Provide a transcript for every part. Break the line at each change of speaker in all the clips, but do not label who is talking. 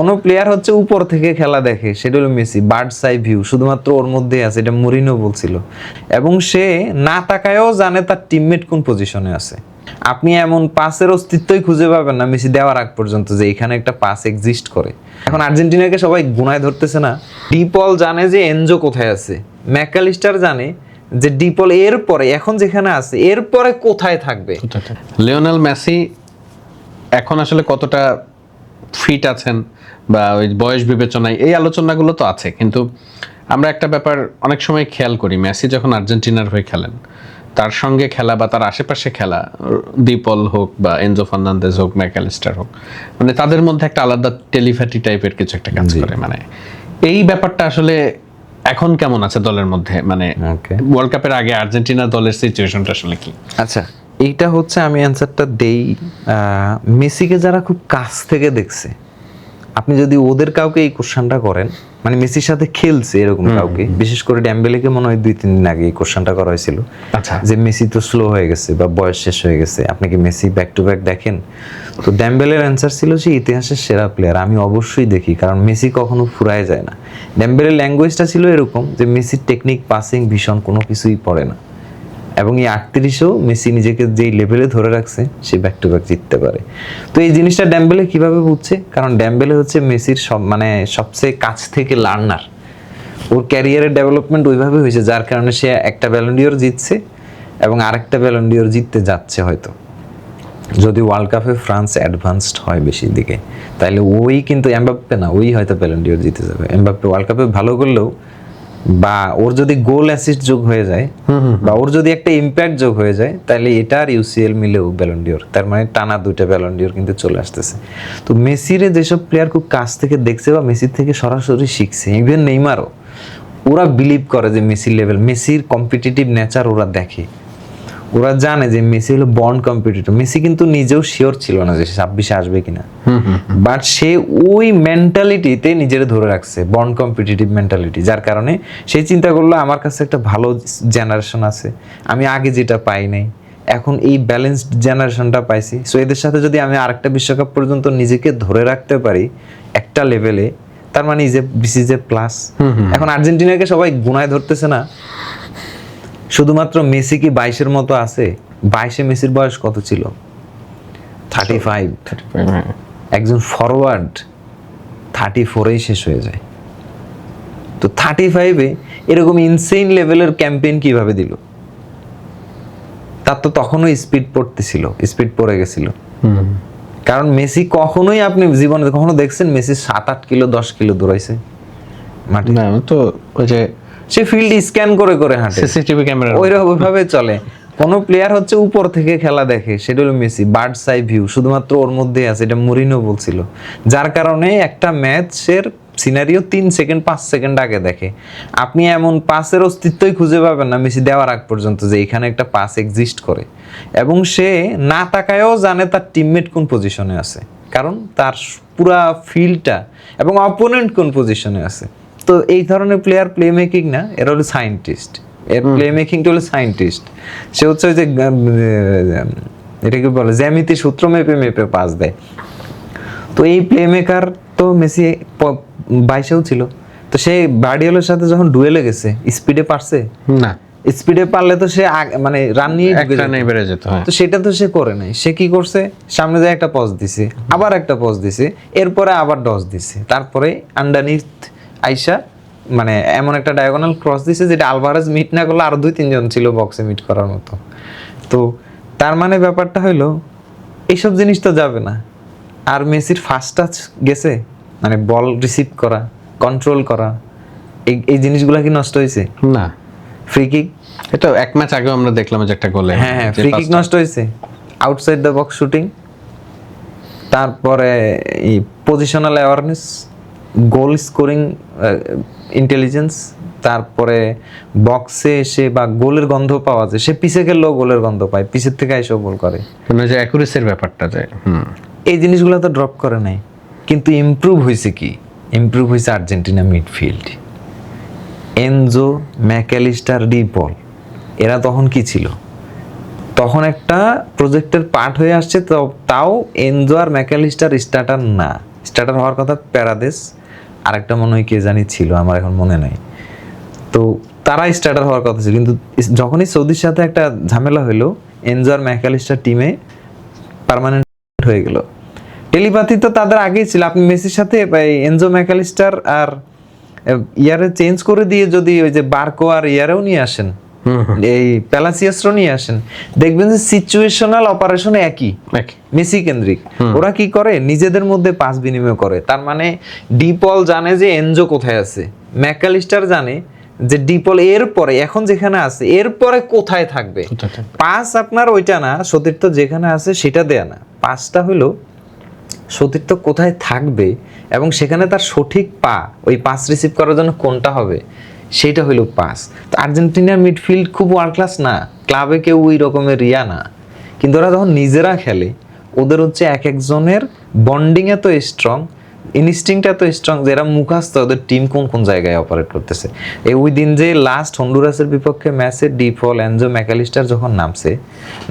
কোনো প্লেয়ার হচ্ছে উপর থেকে খেলা দেখে, সেটা হলো মেসি, বার্ডস আই ভিউ শুধুমাত্র ওর মধ্যেই আছে, এটা মুরিনো বলছিল। এবং সে না তাকায়ও জানে তার টিমমেট কোন পজিশনে আছে। আপনি এমন পাসের অস্তিত্বই খুঁজে পাবেন না মেসি দেওয়ার আগ পর্যন্ত যে এখানে একটা পাস এক্সিস্ট করে। এখন আর্জেন্টিনাকে সবাই গুনায় ধরতেছে না, ডিপল জানে যে এনজো কোথায় আছে, ম্যাকালিস্টার জানে যে ডিপল এর পরে এখন যেখানে আছে এরপরে কোথায় থাকবে।
লিওনেল মেসি এখন আসলে কতটা ফিট আছেন বা ওই বয়স বিবেচনায় এই আলোচনাগুলো তো আছে, কিন্তু আমরা একটা ব্যাপার অনেক সময় খেয়াল করি, মেসি যখন আর্জেন্টিনার হয়ে খেলেন, তার সঙ্গে খেলা বা তার আশেপাশে খেলা, ডিপল হোক বা এনজো ফার্নান্দেজ হোক, ম্যাকালিস্টার হোক, মানে তাদের মধ্যে একটা আলাদা টেলিপ্যাথি টাইপের কিছু একটা কাজ করে। মানে এই ব্যাপারটা আসলে এখন কেমন আছে দলের মধ্যে, মানে ওয়ার্ল্ড কাপের আগে আর্জেন্টিনা দলের সিচুয়েশনটা আসলে কি?
আচ্ছা, এইটা হচ্ছে আমি অ্যান্সারটা দেই। মেসিকে যারা খুব কাছ থেকে দেখছে, আপনি যদি ওদের কাউকে এই কোশ্চেনটা করেন, মানে মেসির সাথে খেলছে এরকম কাউকে, বিশেষ করে ড্যাম্বেলেকে মনে হয় 2-3 দিন আগে এই কোশ্চেনটা করা হয়েছিল,
আচ্ছা,
যে মেসি তো স্লো হয়ে গেছে বা বয়স শেষ হয়ে গেছে, আপনি কি মেসি ব্যাক টু ব্যাক দেখেন? তো ড্যাম্বেলের অ্যান্সার ছিল যে ইতিহাসের সেরা প্লেয়ার আমি অবশ্যই দেখি, কারণ মেসি কখনো ফুরায় যায় না। ড্যাম্বেলের ল্যাঙ্গুয়েজটা ছিল এরকম যে মেসির টেকনিক, পাসিং, ভিশন কোনো কিছুই পড়ে না, এবং এই 38এও মেসি নিজেকে যেই লেভেলে ধরে রাখছে সে ব্যাক টু ব্যাক জিততে পারে। তো এই জিনিসটা ড্যাম্বেলে কিভাবে বুঝছে? কারণ ড্যাম্বেলে হচ্ছে মেসির সবচেয়ে কাছ থেকে লার্নার, ওর ক্যারিয়ারের ডেভেলপমেন্ট ওইভাবে হয়েছে যার কারণে সে একটা ব্যালন ডিওর জিতছে এবং আরেকটা ব্যালন ডিওর জিততে যাচ্ছে হয়তো। যদি ওয়ার্ল্ড কাপে ফ্রান্স অ্যাডভান্সড হয় বেশির দিকে, তাহলে ওই কিন্তু এমবাপ্পে না, ওই হয়তো ব্যালন ডিওর জিতে যাবে। এমবাপ্পে ওয়ার্ল্ড কাপে ভালো করলেও বা ওর যদি গোল অ্যাসিস্ট যোগ হয়ে যায় বা ওর যদি একটা ইম্প্যাক্ট যোগ হয়ে যায়, তাহলে এটা আর ইউসিএল মিলেও ব্যালন ডিওর, তার মানে টানা 2টা ব্যালন ডিওর কিন্তু চলে আসতেছে। তো মেসিরে যেসব প্লেয়ার খুব কাছ থেকে দেখছে বা মেসির থেকে সরাসরি শিখছে, ইভেন নেইমারও, ওরা বিলিভ করে যে মেসির লেভেল, মেসির কম্পিটিটিভ নেচার ওরা দেখে, ওরা জানে যে মেসি হলো বর্ন কম্পিটিটর। মেসি কিন্তু নিজেও শিওর ছিল না যে 26-এ আসবে কিনা, বাট সে ওই মেন্টালিটিতে নিজের ধরে রাখছে, বর্ন কম্পিটিটিভ মেন্টালিটি, যার কারণে সেই চিন্তা করলো আমার কাছে একটা ভালো জেনারেশন আছে, আমি আগে যেটা পাই নাই, এখন এই ব্যালেন্সড জেনারেশনটা পাইছি, সো এদের সাথে যদি আমি আরেকটা বিশ্বকাপ পর্যন্ত নিজেকে ধরে রাখতে পারি একটা লেভেলে, তার মানে ইজ এ প্লাস। এখন আর্জেন্টিনাকে সবাই গুনায় ধরতেছে না, শুধুমাত্র মেসি কি 22-এর মতো আছে? 22-এ মেসির বয়স কত ছিল? 35। একজন ফরওয়ার্ড 34-এই শেষ হয়ে যায়। তো 35-এ এরকম ইনসেইন লেভেলের ক্যাম্পেইন কিভাবে দিল? তার তো তখনও স্পিড পড়ে গেছিল। কারণ মেসি কখনোই, আপনি জীবনে কখনো দেখছেন মেসি 7-8 কিলো 10 কিলো দৌড়াইছে মাঠে?
না, তো ওই যে
সে ফিল্ড স্ক্যান করে করে হাঁটে,
সিসিটিভি ক্যামেরা
ওইভাবে চলে। কোন প্লেয়ার হচ্ছে উপর থেকে খেলা দেখে, সেটা হলো মেসি, বার্ডস আই ভিউ শুধুমাত্র ওর মধ্যেই আছে, এটা মুরিনো বলছিল। যার কারণে একটা ম্যাচের সিনারিও 3 সেকেন্ড 5 সেকেন্ড আগে দেখে। আপনি এমন পাসের অস্তিত্বই খুঁজে পাবেন না মেসি দেওয়ার আগ পর্যন্ত যে এখানে একটা পাস এক্সিস্ট করে, এবং সে না তাকায়ও জানে তার টিমমেট কোন পজিশনে আছে, কারণ তার পুরা ফিল্ডটা, এবং অপোনেন্ট কোন পজিশনে আছে। তো এই ধরনের প্লেয়ার প্লে মেকিং না, এরা হলো সায়েন্টিস্ট, এর প্লে মেকিংটা হলো সায়েন্টিস্ট। সে হচ্ছে ওই যে এটাকে বলে জ্যামিতি সূত্র মেপে মেপে পাস দেয়। তো এই প্লে মেকার তো মেসি 22-এও ছিল। তো সে বার্ডিওলের সাথে যখন ডুয়েলে গেছে, স্পিডে পারছে না, স্পিডে পারলে তো সে মানে রান নিয়ে
বেড়ে যেত।
তো সেটা তো সে করে নাই। সে কি করছে? সামনে যায় একটা পজ দিছে, আবার একটা পজ দিছে, এরপরে আবার ডস দিছে, তারপরে আন্ডারনিথ আইসা মানে এমন একটা ডায়াগোনাল ক্রস দিছে যেটা আলভারেজ মিট না করলে আরো 2-3 জন ছিল বক্সে মিট করার মতো। তো তার মানে ব্যাপারটা হইলো এইসব জিনিস তো যাবে না। আর মেসির ফার্স্ট টাচ গেছে, মানে বল রিসিভ করা, কন্ট্রোল করা, এই জিনিসগুলো কি নষ্ট হয়েছে?
না।
ফ্রি কিক,
এটা এক ম্যাচ আগেও আমরা দেখলাম যে একটা গোলে,
হ্যাঁ ফ্রি কিক নষ্ট হয়েছে, আউটসাইড দ্য বক্স শুটিং, তারপরে এই positional awareness, goal scoring intelligence, তারপরে বক্সে এসে বা গোলের গন্ধ পাওয়া যায়, সে পিছে গেলেও গোলের গন্ধ পায়, পিছের থেকে এসে গোল করে,
মানে যে অ্যাকুরেসির ব্যাপারটা যায়।
এই জিনিসগুলো তো ড্রপ করে নাই। কিন্তু ইমপ্রুভ হয়েছে কি? ইমপ্রুভ হয়েছে আর্জেন্টিনা মিডফিল্ড। এনজো, ম্যাকালিস্টার, ডিপল, এরা তখন কি ছিল? তখন একটা প্রজেক্টের পার্ট হয়ে আসছে, তাও এনজো আর ম্যাকালিস্টার স্টার্টার না, স্টার্টার হওয়ার কথা প্যারাদেস, আরেকটা মনে হয় কে জানি ছিল, আমার এখন মনে নাই। তো তারাই স্টার্টার হওয়ার কথা ছিল, কিন্তু যখনই সৌদির সাথে একটা ঝামেলা হলো, এনজো আর ম্যাকালিস্টার টিমে পার্মানেন্ট হয়ে গেল। টেলিপ্যাথি তো তাদের আগেই ছিল, আপনি মেসির সাথে এনজো ম্যাকালিস্টার আর ইয়ারে চেঞ্জ করে দিয়ে যদি ওই যে বার্কো আর ইয়ারেও নিয়ে আসেন, এই প্যালাসিয়াসও নিয়ে আসেন, দেখবেন যে সিচুয়েশনাল অপারেশন একই, মেসি কেন্দ্রিক। ওরা কি করে, নিজেদের মধ্যে পাস বিনিময় করে। তার মানে ডিপল জানে যে এনজো কোথায় আছে, ম্যাকালিস্টার জানে যে ডিপল এর পরে এখন যেখানে আছে এরপরে কোথায় থাকবে। পাস আপনার ওইটা না, সতীর্থ যেখানে আছে সেটা দেয়া না, পাসটা হলো সতীর্থ কোথায় থাকবে এবং সেখানে তার সঠিক পা ওই পাস রিসিভ করার জন্য কোনটা হবে, সেইটা হইলো পাস। তো আর্জেন্টিনার মিডফিল্ড খুব ওয়ার্ল্ড ক্লাস না, ক্লাবে কেউ ওই রকমের রিয়া না, কিন্তু ওরা যখন নিজেরা খেলে ওদের হচ্ছে এক একজনের বন্ডিং এত স্ট্রং, ইনস্টিংক্ট এত স্ট্রং যে এরা মুখাস্ত ওদের টিম কোন কোন জায়গায় অপারেট করতেছে। ওই দিন যে লাস্ট হন্ডুরাসের বিপক্ষে ম্যাচে ডিপল, এনজো ম্যাকালিস্টার যখন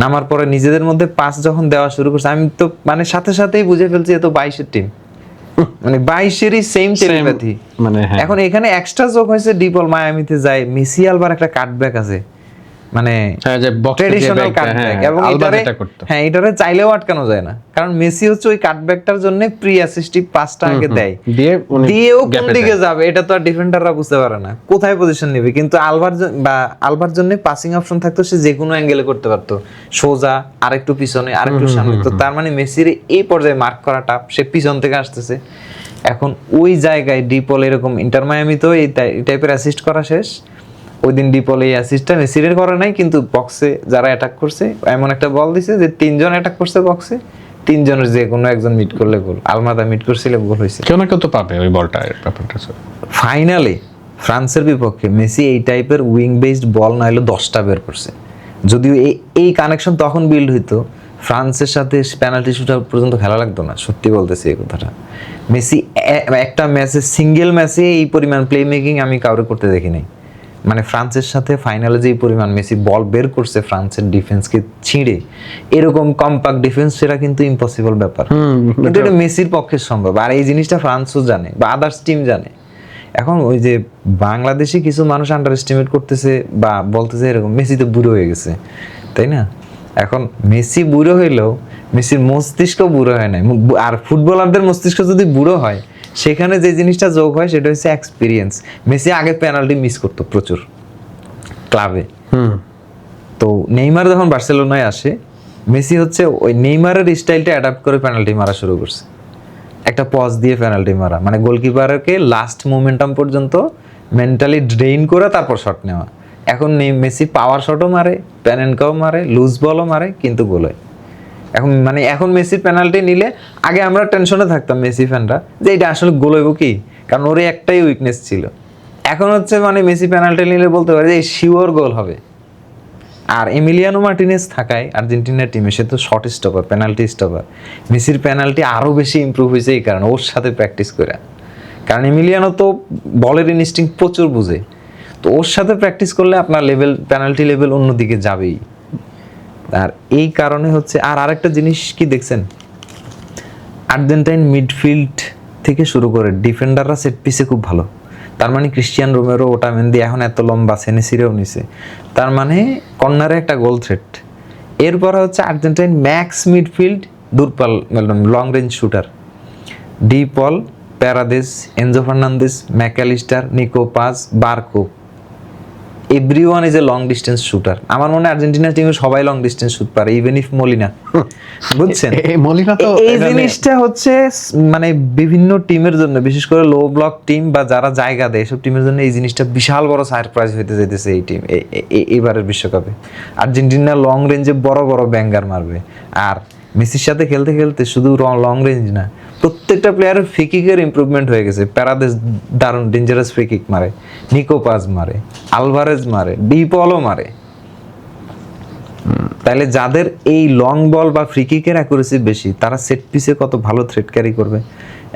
নামার পরে নিজেদের মধ্যে পাস যখন দেওয়া শুরু করছে, আমি তো মানে সাথে সাথেই বুঝে ফেলছি এ তো 22-এর টিম, মানে 22-এরই সেম টেলিপ্যাথি। মানে এখন এখানে এক্সট্রা যোগ হয়েছে, ডিপল মায়ামিতে যায়, মেসি আলবার একটা কাটব্যাক আছে, মানে ট্র্যাডিশনাল কাটব্যাক, এবং এটারে চাইলেও আটকানো যায় না, কারণ মেসি হচ্ছে ওই কাটব্যাকটার জন্য প্রি অ্যাসিস্টিভ পাসটা আগে দেয়, দিয়েও কোন দিকে যাবে এটা তো আর ডিফেন্ডাররা বুঝতে পারে না, কোথায় পজিশন নেবে। কিন্তু আলবার জন্য পাসিং অপশন থাকতো, সে যে কোনো অ্যাঙ্গেলে করতে পারতো, সোজা, আরেকটু পিছনে, আরেকটু সামনে। তো তার মানে মেসির এই পর্যায়ে মার্ক করা টাফ, সে পিছন থেকে আসতেছে। এখন ওই জায়গায় ডিপল এরকম ইন্টার মায়ামিতেও এই টাইপের অ্যাসিস্ট করা শেষ। ওই দিন ডিপল এই অ্যাসিস্টটা মেসির করে নাই, কিন্তু বক্সে যারা অ্যাটাক করছে এমন একটা বল দিছে যে 3জন অ্যাটাক করছে বক্সে, 3জনের যে কোনো একজন মিট করলে গোল। আলমাদা মিট করছিল, গোল হয়েছে,
কেউ না কেউ তো পাবে ওই বলটা। ব্যাপারটা
ফাইনালে ফ্রান্সের বিপক্ষে মেসি এই টাইপের উইং বেসড বল না হলে 10টা বের করছে। যদিও এই কানেকশন তখন বিল্ড হইতো, ফ্রান্সের সাথে পেনাল্টি শুট পর্যন্ত খেলা লাগতো না, সত্যি বলতেছি এই কথাটা। মেসি একটা ম্যাচে, সিঙ্গেল ম্যাচে এই পরিমাণ প্লে মেকিং আমি কাউরে করতে দেখি নাই। মানে ফ্রান্সের সাথে ফাইনালে যে পরিমাণ মেসি বল বের করছে ফ্রান্সের ডিফেন্সকে ছিঁড়ে, এরকম কম্প্যাক্ট ডিফেন্স সেটা কিন্তু ইম্পসিবল ব্যাপার, কিন্তু এটা মেসির পক্ষে সম্ভব। আর এই জিনিসটা ফ্রান্সও জানে বা আদার্স টিম জানে। এখন ওই যে বাংলাদেশি কিছু মানুষ আন্ডার এস্টিমেট করতেছে বা বলতেছে এরকম মেসি তো বুড়ো হয়ে গেছে, তাই না? এখন মেসি বুড়ো হইলেও মেসির মস্তিষ্ক বুড়ো হয় নাই। আর ফুটবলারদের মস্তিষ্ক যদি বুড়ো হয়, সেখানে যে জিনিসটা যোগ হয় সেটা হচ্ছে এক্সপিরিয়েন্স। মেসি আগে পেনাল্টি মিস করতো প্রচুর ক্লাবে। তো নেইমার যখন বার্সেলোনায় আসে, মেসি হচ্ছে ওই নেইমারের স্টাইলটা অ্যাডাপ্ট করে পেনাল্টি মারা শুরু করছে, একটা পজ দিয়ে পেনাল্টি মারা, মানে গোলকিপারকে লাস্ট মোমেন্টাম পর্যন্ত মেন্টালি ড্রেইন করে তারপর শট নেওয়া। এখন মেসি পাওয়ার শটও মারে, প্যানেনকাও মারে, লুজ বলও মারে, কিন্তু গোল হয়। এখন মেসির পেনাল্টি নিলে আগে আমরা টেনশনে থাকতাম মেসি ফ্যানরা যে এটা আসলে গোল হইব কি, কারণ ওর একটাই উইকনেস ছিল। এখন হচ্ছে মানে মেসি পেনাল্টি নিলে বলতে পারে যে শিওর গোল হবে। আর এমিলিয়ানো মার্টিনেজ থাকায় আর্জেন্টিনার টিমে, সে তো শর্ট স্টপার, পেনাল্টি স্টপার। মেসির পেনাল্টি আরও বেশি ইমপ্রুভ হয়েছে এই কারণে, ওর সাথে প্র্যাকটিস করে। কারণ এমিলিয়ানো তো বলের ইনস্টিংক্ট প্রচুর বুঝে, তো ওর সাথে প্র্যাকটিস করলে আপনার পেনাল্টি লেভেল অন্যদিকে যাবেই। আর এই কারণে হচ্ছে, আর আরেকটা জিনিস কি দেখছেন, আর্জেন্টাইন মিডফিল্ড থেকে শুরু করে ডিফেন্ডাররা সেট পিসে খুব ভালো। তার মানে ক্রিস্টিয়ান রোমেরো, ওটামেন্দি এখন এত লম্বা, সেনেসিরেও নিছে, তার মানে কর্নারে একটা গোল থ্রেট। এরপর হচ্ছে আর্জেন্টাইন ম্যাক্স মিডফিল্ড, দূরপাল long range shooter, De Paul, Paredes, Enzo Fernandes, Mac Allister, Nico Paz, Barco, everyone is a long distance shooter. আমার মনে হয় আর্জেন্টিনা টিমে সবাই লং ডিস্টেন্স শুট পারে, ইভেন ইফ মলিনা, বুঝছেন? এই জিনিসটা হচ্ছে মানে বিভিন্ন টিমের জন্য, বিশেষ করে লো ব্লক টিম বা যারা জায়গা দেয় এসব টিমের জন্য এই জিনিসটা বিশাল বড় সারপ্রাইজ হইতে যাইতেছে। এই টিম এবারের বিশ্বকাপে আর্জেন্টিনা লং রেঞ্জে বড় বড় ব্যাঙ্গার মারবে। আর মেসির সাথে খেলতে খেলতে শুধু লং রেঞ্জ না, প্রত্যেকটা প্লেয়ারের ফ্রি কিকের ইমপ্রুভমেন্ট হয়ে গেছে। প্যারাদেস দারুণ ডেঞ্জারাস ফ্রি কিক মারে, নিকো পাস মারে, আলভারেজ মারে, ডিপলও মারে। তাইলে যাদের এই লং বল বা ফ্রি কিকের অ্যাকুরেসি বেশি, তারা সেট পিসে কত ভালো থ্রেড ক্যারি করবে।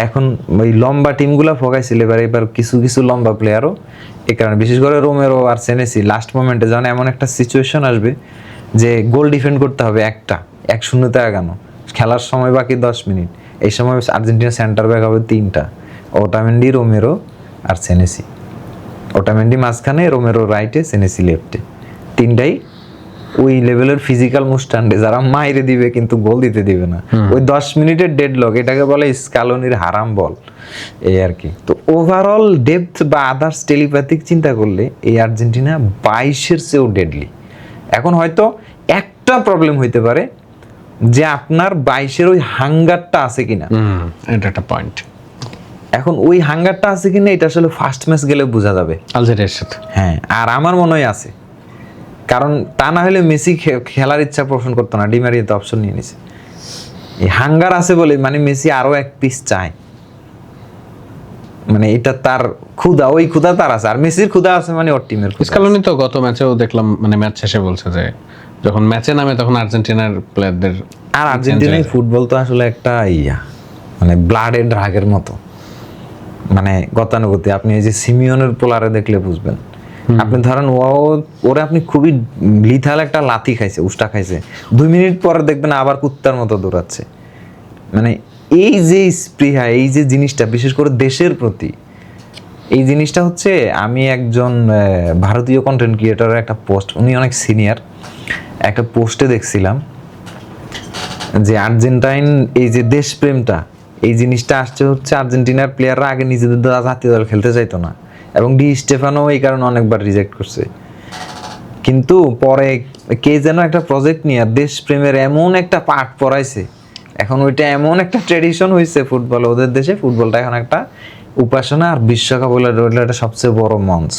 এখন ওই লম্বা টিমগুলো ফোকাইছিল, এবার কিছু কিছু লম্বা প্লেয়ারও, এই কারণে বিশেষ করে রোমেরো আর সেনেসি লাস্ট মোমেন্টে যখন এমন একটা সিচুয়েশন আসবে যে গোল ডিফেন্ড করতে হবে, 1-0 আগানো, খেলার সময় বাকি 10 মিনিট, এই সময় আর্জেন্টিনা সেন্টার ব্যাক হবে 3টা, ওটামেন্ডি, রোমেরো আর সেনেসি। ওটামেন্ডি মাঝখানে, রোমেরো রাইটে, সেনেসি লেফটে। 3টাই ওই লেভেলের ফিজিক্যাল মুস্টান্ডে যারা মাইরে দিবে কিন্তু গোল দিতে দিবে না। ওই 10 মিনিটের ডেডলক, এটাকে বলে স্কালোনির হারাম বল, এই আর কি। তো ওভারঅল ডেপথ বা আদার্স টেলিপ্যাথিক চিন্তা করলে এই আর্জেন্টিনা 22-এর চেয়েও ডেডলি। এখন হয়তো একটা প্রবলেম হইতে পারে যে আপনার 22-এর ওই হাঙ্গারটা আছে কিনা।
এটা একটা পয়েন্ট।
এখন ওই হাঙ্গারটা আছে কিনা এটা আসলে ফার্স্ট ম্যাচ গেলে বোঝা যাবে
আলজেরিয়ার সাথে।
হ্যাঁ, আর আমার মনে হয় আছে, কারণ তা না হলে মেসি খেলার ইচ্ছা পোষণ করতো না, ডি মারিয়া তো অপশন নিয়ে নিছে। এই হাঙ্গার আছে বলে মানে মেসি আরো এক পিস চায়, মানে এটা তার ক্ষুধা, ওই ক্ষুধা তার আছে, আর মেসির ক্ষুধা আছে মানে ওর টিমের ক্ষুধা আছে।
স্কালোনি তো গত ম্যাচেও দেখলাম, মানে ম্যাচ শেষে বলছে যে যখন ম্যাচে নামে তখন আর্জেন্টিনার প্লেয়ারদের,
আর আর্জেন্টিনার ফুটবল তো আসলে একটা মানে ব্লাডের ড্রাগের মতো, মানে গতানুগতিক। আপনি এই যে সিমিওনের পোলারে দেখলে বুঝবেন। আপনি ধরেন ওরা আপনি খুবই লিথাল একটা লাথি খাইছে, উষ্টা খাইছে, 2 মিনিট পরে দেখবেন আবার কুত্তার মতো দৌড়াচ্ছে। মানে এই যে স্পৃহা, এই যে জিনিসটা বিশেষ করে দেশের প্রতি, এই জিনিসটা হচ্ছে, আমি একজন ভারতীয় কন্টেন্ট ক্রিয়েটরের একটা পোস্ট, উনি অনেক সিনিয়র, একটা পোস্টে দেখছিলাম যে আর্জেন্টাইন এই যে দেশপ্রেমটা, এই জিনিসটা আসছে হচ্ছে আর্জেন্টিনার প্লেয়াররা আগে নিজেদের জাতীয় দল খেলতে চাইতো না, এবং ডি স্টেফানো এই কারণে অনেকবার রিজেক্ট করছে। কিন্তু পরে কে যেন একটা প্রজেক্ট নিয়ে দেশপ্রেমের এমন একটা পাঠ পড়াইছে, এখন ওইটা এমন একটা ট্রেডিশন হয়েছে ফুটবল, ওদের দেশে ফুটবলটা এখন একটা উপাসনা, আর বিশ্বকাপ হলো এটা সবচেয়ে বড় মঞ্চ।